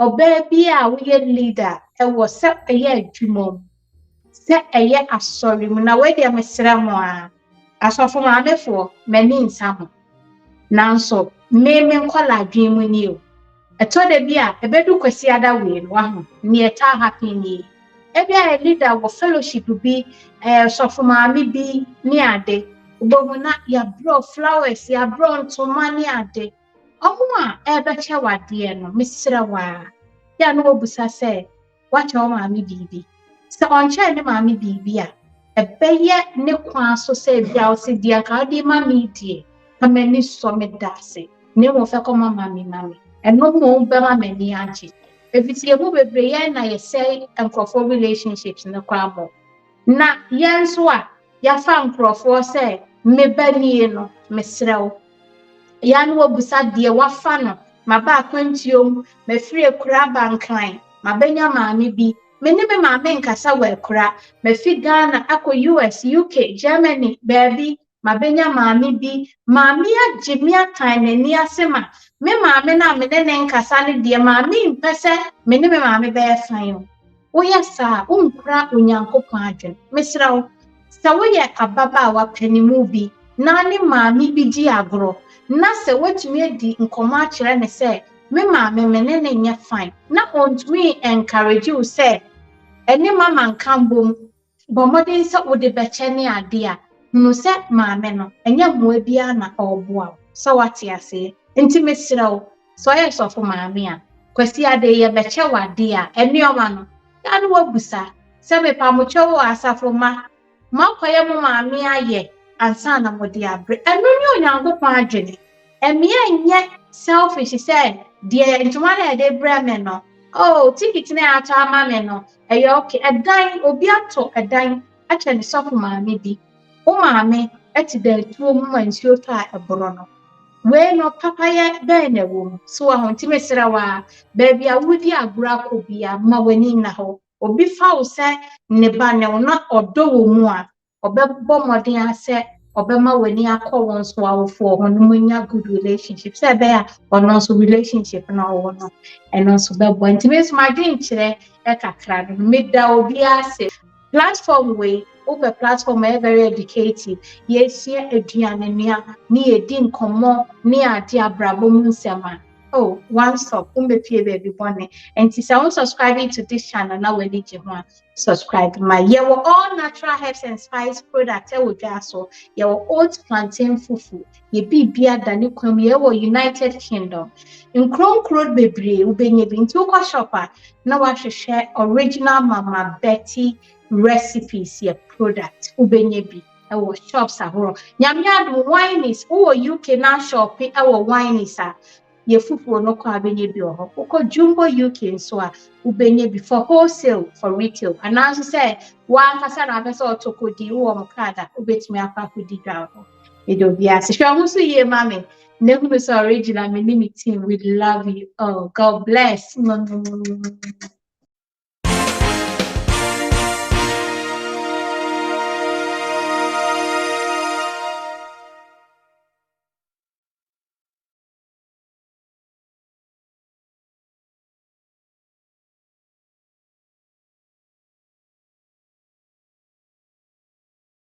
Obe bi a we leader e was se eye adwuma se eye asori mu na we de mesra mo a asofo maamefo mani nsamo nanso me nkola adwen mu ni o eto de bi a ebedu kwasi ada we no ho ne eta happy ni ebi a leader wo fellowship bi sofo maame bi ni ade ubomu na ya bro flowers ya bro ntoma ni ade omo a ebeche wade no mesra wa ya no obusa se wache o maame bibi se onche ne maame bibi a ebeye ne kwa so se bia o se dia ka di maame die amani so me dase ne mo fe ko maame eno mo be maame ni anchi efiti emu bebre ye na ye say enkrofo relationships ne kwa mo na yenso a ya fa enkrofo se me banie no mesrew ya no obusa de wafa no maba akwantiom mafiri ekura bankran mabenya maame bi me maame nkasa wa ekura mafi Ghana akọ US UK Germany baby mabenya maame bi maame agimi atan nani asema me maame na me ne nkasa ne de maame mpese me maame be fan wo ya sa unkura onyankopon adwen mesrawo sa wo ye ababa wa panimu bi na ne maame bi gi agro na se watumi adi nkoma akire ne se me maame me ne nya fine na ontumi encourage you say eni mama nkambom bomodin se wo de beche ne ade a no se maame no enya moa bia na oboa so wate ase enti mesirawo so ye sofo maame a kwasi ade ye beche wade a eni oma no ya no wabusa se me pamoche wo asafo makoye mo maame aye ansa na mode abre eno ni onyankopon adwene emia nye selfish say de ntoma na de brame no oh ticket na ato ama me no eyo okay edan obi ato edan ache ni sofo maame bi o maame eti da tuo mu mansuo to a eboro no we no papa ye ben na wo so ahonti mesira wa baby a wudi agura ko bia ma wani na ho obi fa wo se ne ba ne wo na odo wo mu a obebbo modin ase obema wani akọ won so awofo ho no manya good relationship say be a ono so relationship na wo no eno so bebbo intimacy ma dwen kire e kakra no meda obi ase platform we over platform very educative yes here aduane nia ni edin komo ni ade abrabo mu nsema oh one stop umbepie baby bonne and si someone subscribing to this channel now we need you subscribe my all natural herbs and spice products we so your oat plantain fufu ye bibia dani kwam ye United Kingdom in Kronkron bebre ubenye bi nti ukwa shopper na wa hwehwe original Mama Betty recipes your product ubenye bi ewo shops ahoro nyamyadu wine is UK na shop ewo wine is ye fufu no kwa benye bi oho uko Jumbo UK nso a ubenye bi for wholesale for retail and as say one kasa na pesa otokodi wo mkada ubetimi akwa kudi dwa ho edo bia se hwa so ye mame nehu so original me team we love you oh God bless